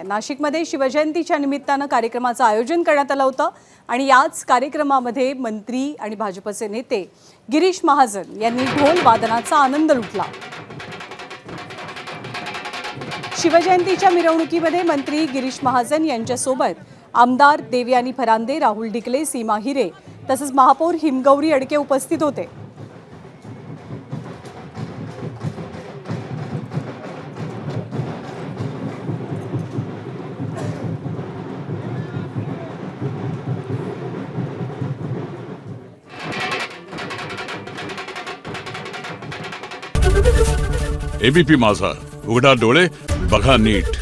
नाशिकमध्ये शिवजयंतीच्या निमित्तानं कार्यक्रमाचं आयोजन करण्यात आलं होतं आणि याच कार्यक्रमामध्ये मंत्री आणि भाजपचे नेते गिरीश महाजन यांनी ढोल वादनाचा आनंद लुटला। शिवजयंतीच्या मिरवणुकीमध्ये मंत्री गिरीश महाजन यांच्यासोबत आमदार देवयानी फरांदे, राहुल ढिकले, सीमा हिरे तसंच महापौर हिमगौरी अडके उपस्थित होते। एबीपी माझा, उघडा डोळे बघा नीट।